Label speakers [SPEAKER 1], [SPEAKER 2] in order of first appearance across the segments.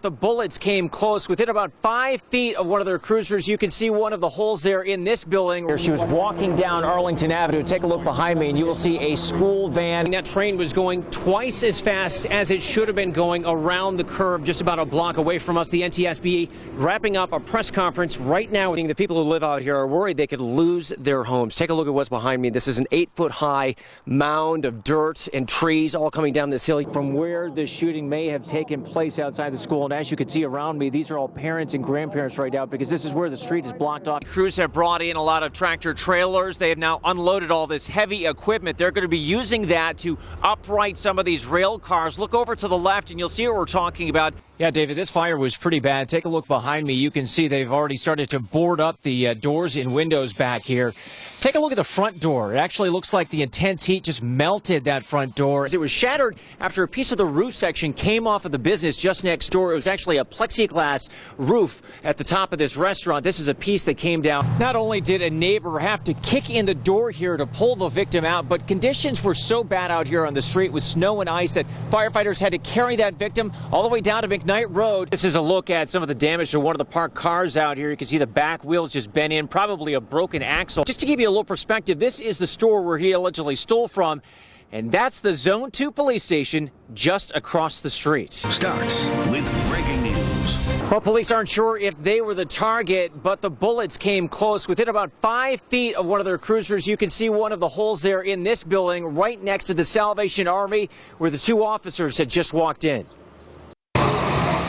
[SPEAKER 1] the bullets came close. Within about 5 feet of one of their cruisers, you can see one of the holes there in this building. She was walking down Arlington Avenue. Take a look behind me, and you will see a school van. That train was going twice as fast as it should have been going around the curve just about a block away from us. The NTSB wrapping up a press conference right now. The people who live out here are worried they could lose their homes. Take a look at what's behind me. This is an 8-foot-high mound of dirt and trees all coming down this hill from where the shooting may have taken place outside the school. And as you can see around me, these are all parents and grandparents right now because this is where the street is blocked off. Crews have brought in a lot of tractor trailers. They have now unloaded all this heavy equipment. They're going to be using that to upright some of these rail cars. Look over to the left and you'll see what we're talking about. Yeah, David, this fire was pretty bad. Take a look behind me. You can see they've already started to board up the doors and windows back here. Take a look at the front door. It actually looks like the intense heat just melted that front door. It was shattered after a piece of the roof section came off of the business just next door. It was actually a plexiglass roof at the top of this restaurant. This is a piece that came down. Not only did a neighbor have to kick in the door here to pull the victim out, but conditions were so bad out here on the street with snow and ice that firefighters had to carry that victim all the way down to McKnight Road. This is a look at some of the damage to one of the parked cars out here. You can see the back wheels just bent in, probably a broken axle. Just to give you a little perspective, this is the store where he allegedly stole from, and that's the Zone 2 police station just across the street.
[SPEAKER 2] Starts with breaking news.
[SPEAKER 1] Well, police aren't sure if they were the target, but the bullets came close. Within about 5 feet of one of their cruisers, you can see one of the holes there in this building right next to the Salvation Army where the two officers had just walked in.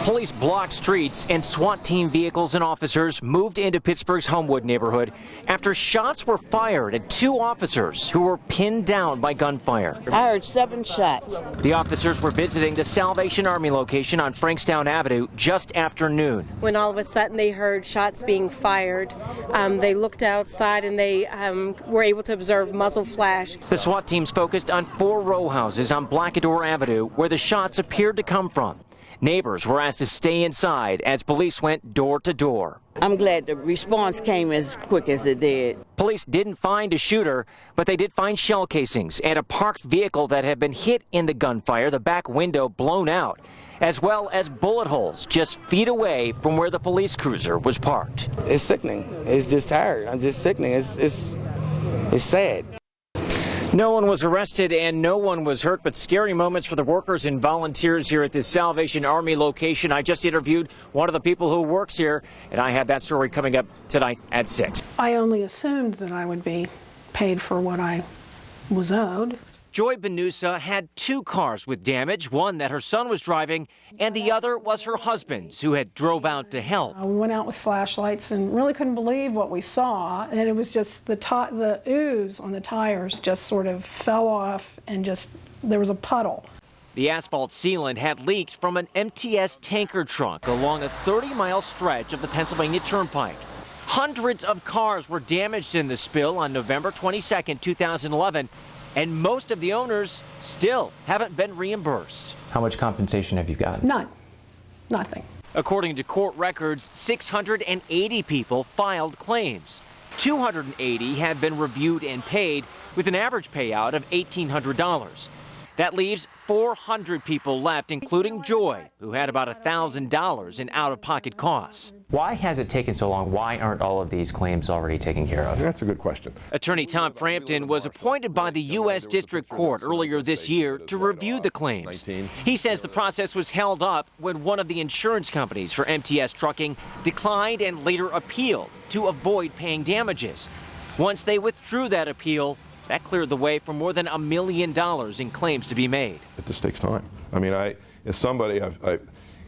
[SPEAKER 1] Police blocked streets and SWAT team vehicles and officers moved into Pittsburgh's Homewood neighborhood after shots were fired at two officers who were pinned down by gunfire.
[SPEAKER 3] I heard 7 shots.
[SPEAKER 1] The officers were visiting the Salvation Army location on Frankstown Avenue just after noon.
[SPEAKER 4] When all of a sudden they heard shots being fired, they looked outside and they were able to observe muzzle flash.
[SPEAKER 1] The SWAT teams focused on 4 row houses on Blackador Avenue where the shots appeared to come from. Neighbors were asked to stay inside as police went door to door.
[SPEAKER 3] I'm glad the response came as quick as it did.
[SPEAKER 1] Police didn't find a shooter, but they did find shell casings and a parked vehicle that had been hit in the gunfire, the back window blown out, as well as bullet holes just feet away from where the police cruiser was parked.
[SPEAKER 5] It's sickening. It's just tired. I'm just sickening. It's sad.
[SPEAKER 1] No one was arrested and no one was hurt, but scary moments for the workers and volunteers here at this Salvation Army location. I just interviewed one of the people who works here, and I have that story coming up tonight at 6.
[SPEAKER 6] I only assumed that I would be paid for what I was owed.
[SPEAKER 1] Joy Benusa had 2 cars with damage, one that her son was driving, and the other was her husband's, who had drove out to help.
[SPEAKER 6] We went out with flashlights and really couldn't believe what we saw, and it was just the ooze on the tires just sort of fell off and just there was a puddle.
[SPEAKER 1] The asphalt sealant had leaked from an MTS tanker truck along a 30-mile stretch of the Pennsylvania Turnpike. Hundreds of cars were damaged in the spill on November 22, 2011. And most of the owners still haven't been reimbursed.
[SPEAKER 7] How much compensation have you gotten?
[SPEAKER 6] None. Nothing.
[SPEAKER 1] According to court records, 680 people filed claims. 280 have been reviewed and paid, with an average payout of $1,800. That leaves 400 people left, including Joy, who had about $1,000 in out-of-pocket costs.
[SPEAKER 7] Why has it taken so long? Why aren't all of these claims already taken care of?
[SPEAKER 8] That's a good question.
[SPEAKER 1] Attorney Tom Frampton was appointed by the U.S. District Court earlier this year to review the claims. He says the process was held up when one of the insurance companies for MTS Trucking declined and later appealed to avoid paying damages. Once they withdrew that appeal, that cleared the way for more than $1 million in claims to be made.
[SPEAKER 8] It just takes time. I mean, as somebody,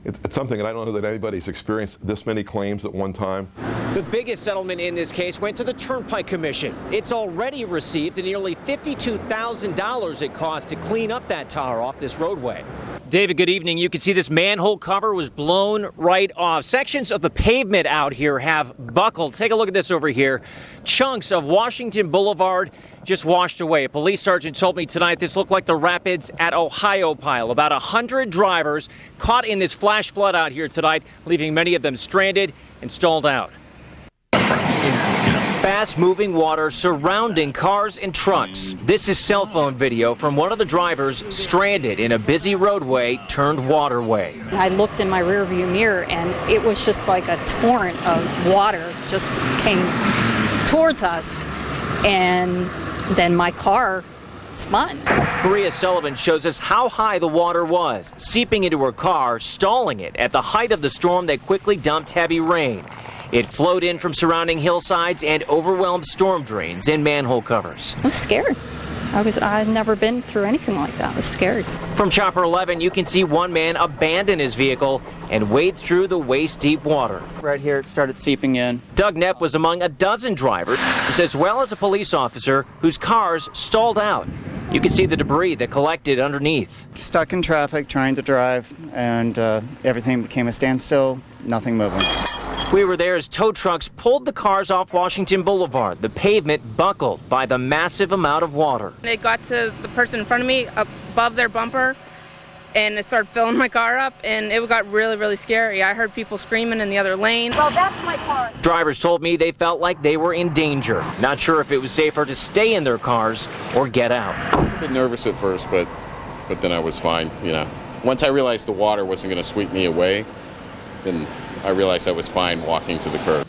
[SPEAKER 8] it's something that I don't know that anybody's experienced this many claims at one time.
[SPEAKER 1] The biggest settlement in this case went to the Turnpike Commission. It's already received the nearly $52,000 it cost to clean up that tar off this roadway. David, good evening. You can see this manhole cover was blown right off. Sections of the pavement out here have buckled. Take a look at this over here. Chunks of Washington Boulevard just washed away. A police sergeant told me tonight this looked like the rapids at Ohio Pile. About 100 drivers caught in this flash flood out here tonight, leaving many of them stranded and stalled out. Fast-moving water surrounding cars and trucks. This is cell phone video from one of the drivers stranded in a busy roadway turned waterway.
[SPEAKER 9] I looked in my rearview mirror and it was just like a torrent of water just came towards us, and then my car spun.
[SPEAKER 1] Maria Sullivan shows us how high the water was, seeping into her car, stalling it at the height of the storm that quickly dumped heavy rain. It flowed in from surrounding hillsides and overwhelmed storm drains and manhole covers.
[SPEAKER 9] I was scared. I'd never been through anything like that. I was scared.
[SPEAKER 1] From Chopper 11, you can see one man abandon his vehicle and wade through the waist-deep water.
[SPEAKER 10] Right here, it started seeping in.
[SPEAKER 1] Doug Knepp was among a dozen drivers, as well as a police officer whose cars stalled out. You can see the debris that collected underneath.
[SPEAKER 10] Stuck in traffic, trying to drive, and everything became a standstill, nothing moving.
[SPEAKER 1] We were there as tow trucks pulled the cars off Washington Boulevard. The pavement buckled by the massive amount of water.
[SPEAKER 11] It got to the person in front of me above their bumper, and it started filling my car up, and it got really, really scary. I heard people screaming in the other lane.
[SPEAKER 9] Well, that's my car.
[SPEAKER 1] Drivers told me they felt like they were in danger. Not sure if it was safer to stay in their cars or get out.
[SPEAKER 12] A bit nervous at first, but then I was fine, you know. Once I realized the water wasn't going to sweep me away, then I realized I was fine walking to the curb.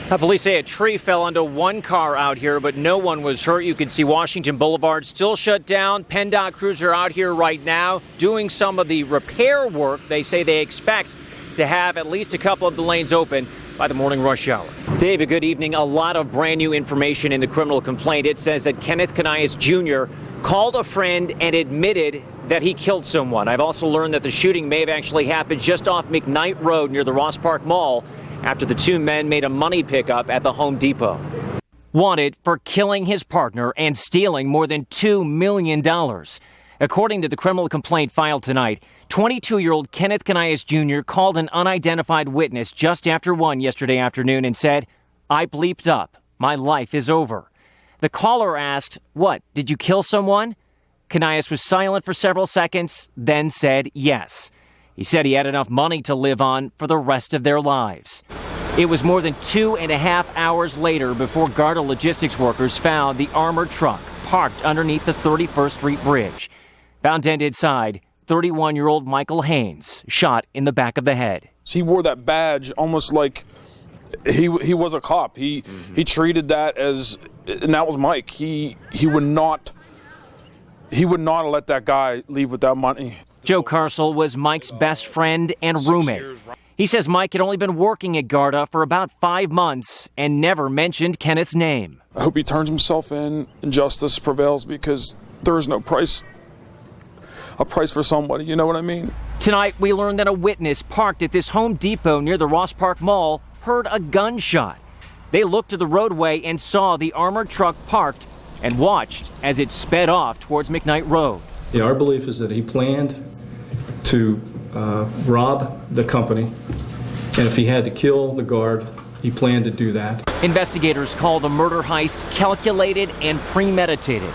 [SPEAKER 1] Police say a tree fell onto one car out here, but no one was hurt. You can see Washington Boulevard still shut down. PennDOT crews are out here right now doing some of the repair work. They say they expect to have at least a couple of the lanes open by the morning rush hour. David, good evening. A lot of brand new information in the criminal complaint. It says that Kenneth Canais Jr. called a friend and admitted that he killed someone. I've also learned that the shooting may have actually happened just off McKnight Road near the Ross Park Mall after the two men made a money pickup at the Home Depot. Wanted for killing his partner and stealing more than $2 million. According to the criminal complaint filed tonight, 22-year-old Kenneth Canais Jr. called an unidentified witness just after 1 yesterday afternoon and said, "I bleeped up. My life is over." The caller asked, "What, did you kill someone?" Canais was silent for several seconds, then said yes. He said he had enough money to live on for the rest of their lives. It was more than 2.5 hours later before Garda logistics workers found the armored truck parked underneath the 31st Street Bridge. Found dead inside, 31-year-old Michael Haynes, shot in the back of the head.
[SPEAKER 13] He wore that badge almost like he was a cop. He treated that as, and that was Mike. He would not let that guy leave with that money.
[SPEAKER 1] Joe Carcel was Mike's best friend and roommate. He says Mike had only been working at Garda for about 5 months and never mentioned Kenneth's name.
[SPEAKER 13] I hope he turns himself in and justice prevails, because there is no a price for somebody, you know what I mean?
[SPEAKER 1] Tonight, we learned that a witness parked at this Home Depot near the Ross Park Mall heard a gunshot. They looked to the roadway and saw the armored truck parked and watched as it sped off towards McKnight Road.
[SPEAKER 14] Yeah, our belief is that he planned to rob the company, and if he had to kill the guard, he planned to do that.
[SPEAKER 1] Investigators call the murder heist calculated and premeditated.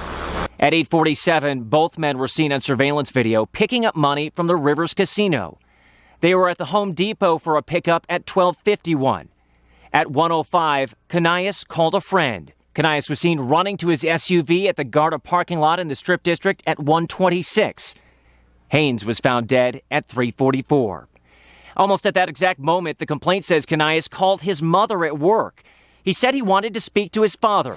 [SPEAKER 1] At 8:47, both men were seen on surveillance video picking up money from the Rivers Casino. They were at the Home Depot for a pickup at 12:51. At 1:05, Canais called a friend. Canais was seen running to his SUV at the Garda parking lot in the Strip District at 1:26. Haynes was found dead at 3:44. Almost at that exact moment, the complaint says Canais called his mother at work. He said he wanted to speak to his father.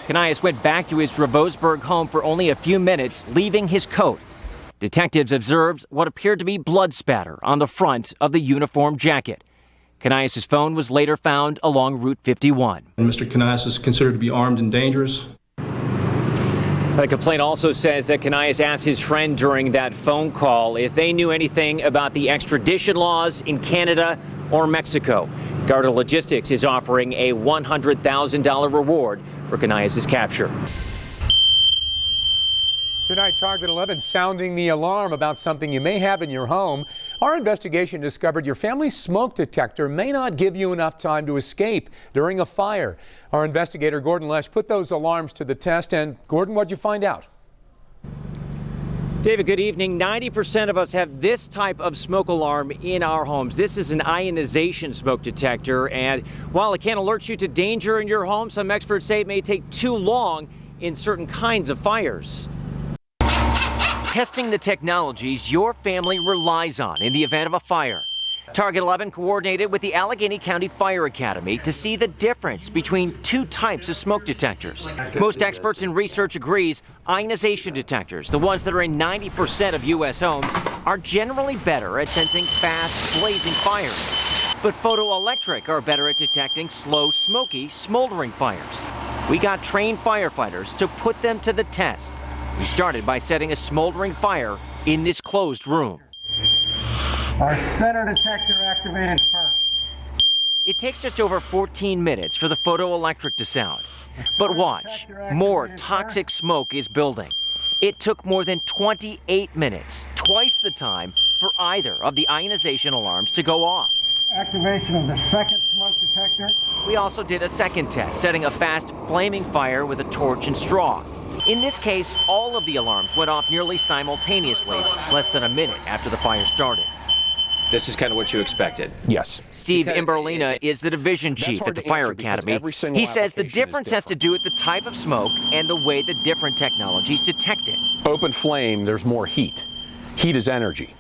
[SPEAKER 1] Canais went back to his Dravosburg home for only a few minutes, leaving his coat. Detectives observed what appeared to be blood spatter on the front of the uniform jacket. Canais' phone was later found along Route 51.
[SPEAKER 14] And Mr. Canais is considered to be armed and dangerous.
[SPEAKER 1] The complaint also says that Canais asked his friend during that phone call if they knew anything about the extradition laws in Canada or Mexico. Garda Logistics is offering a $100,000 reward for Canais' capture.
[SPEAKER 15] Tonight, Target 11 sounding the alarm about something you may have in your home. Our investigation discovered your family's smoke detector may not give you enough time to escape during a fire. Our investigator, Gordon Loesch, put those alarms to the test. And Gordon, what'd you find out?
[SPEAKER 1] David, good evening. 90% of us have this type of smoke alarm in our homes. This is an ionization smoke detector, and while it can alert you to danger in your home, some experts say it may take too long in certain kinds of fires. Testing the technologies your family relies on in the event of a fire. Target 11 coordinated with the Allegheny County Fire Academy to see the difference between two types of smoke detectors. Most experts in research agrees ionization detectors, the ones that are in 90% of U.S. homes, are generally better at sensing fast, blazing fires. But photoelectric are better at detecting slow, smoky, smoldering fires. We got trained firefighters to put them to the test. We started by setting a smoldering fire in this closed room.
[SPEAKER 16] Our center detector activated first.
[SPEAKER 1] It takes just over 14 minutes for the photoelectric to sound. But watch, more toxic smoke is building. It took more than 28 minutes, twice the time, for either of the ionization alarms to go off.
[SPEAKER 16] Activation of the second smoke detector.
[SPEAKER 1] We also did a second test, setting a fast, flaming fire with a torch and straw. In this case, all of the alarms went off nearly simultaneously, less than a minute after the fire started. This is kind of what you expected.
[SPEAKER 13] Yes.
[SPEAKER 1] Steve Imberlina is the division chief at the Fire Academy. He says the difference has to do with the type of smoke and the way the different technologies detect it.
[SPEAKER 17] Open flame, there's more heat. Heat is energy.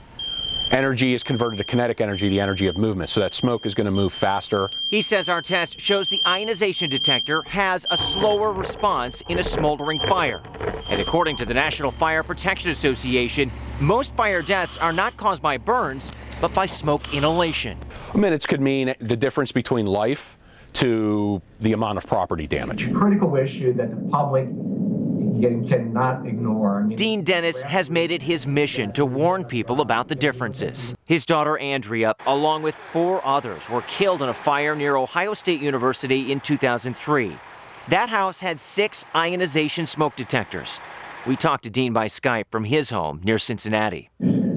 [SPEAKER 17] Energy is converted to kinetic energy, the energy of movement, so that smoke is going to move faster.
[SPEAKER 1] He says our test shows the ionization detector has a slower response in a smoldering fire. And according to the National Fire Protection Association, most fire deaths are not caused by burns, but by smoke inhalation.
[SPEAKER 17] Minutes could mean the difference between life to the amount of property damage.
[SPEAKER 16] Critical issue that the public cannot ignore.
[SPEAKER 1] Dean Dennis has made it his mission to warn people about the differences. His daughter Andrea, along with 4 others, were killed in a fire near Ohio State University in 2003. That house had 6 ionization smoke detectors. We talked to Dean by Skype from his home near Cincinnati.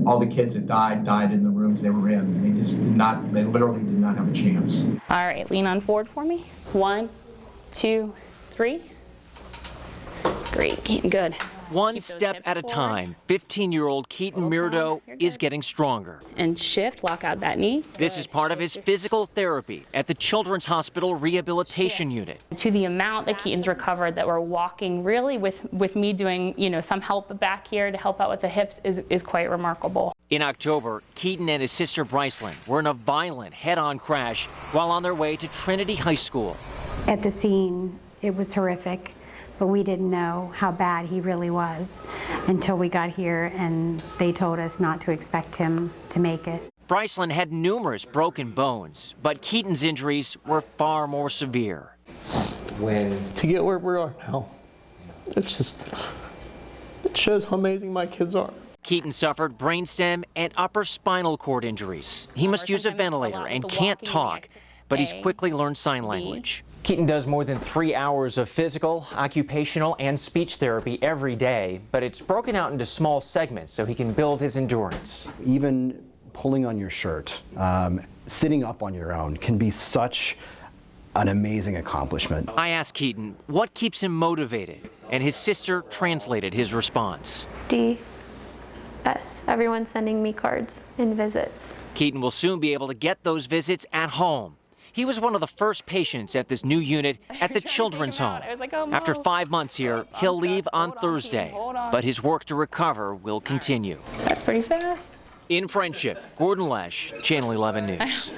[SPEAKER 16] All the kids that died in the rooms they were in. They literally did not have a chance.
[SPEAKER 18] All right, lean on forward for me. 1, 2, 3. Great, Keaton, good.
[SPEAKER 1] One step at a time, 15-year-old Keaton Mirdo is getting stronger.
[SPEAKER 18] And shift, lock out that knee.
[SPEAKER 1] This is part of his physical therapy at the Children's Hospital Rehabilitation Unit.
[SPEAKER 18] To the amount that Keaton's recovered, that we're walking really with me doing, some help back here to help out with the hips is quite remarkable.
[SPEAKER 1] In October, Keaton and his sister Brycelyn were in a violent head-on crash while on their way to Trinity High School.
[SPEAKER 19] At the scene, it was horrific. But we didn't know how bad he really was until we got here and they told us not to expect him to make it.
[SPEAKER 1] Brycelyn had numerous broken bones, but Keaton's injuries were far more severe.
[SPEAKER 20] To get where we are now, it shows how amazing my kids are.
[SPEAKER 1] Keaton suffered brainstem and upper spinal cord injuries. He must use a ventilator and can't talk, but he's quickly learned sign language.
[SPEAKER 7] Keaton does more than 3 hours of physical, occupational, and speech therapy every day, but it's broken out into small segments so he can build his endurance.
[SPEAKER 21] Even pulling on your shirt, sitting up on your own can be such an amazing accomplishment.
[SPEAKER 1] I asked Keaton what keeps him motivated, and his sister translated his response.
[SPEAKER 22] DS. Everyone's sending me cards and visits.
[SPEAKER 1] Keaton will soon be able to get those visits at home. He was one of the first patients at this new unit at the Children's Home. After 5 months here, he'll leave on Thursday, but his work to recover will continue.
[SPEAKER 18] That's pretty fast.
[SPEAKER 1] In Friendship, Gordon Loesch, Channel 11 News.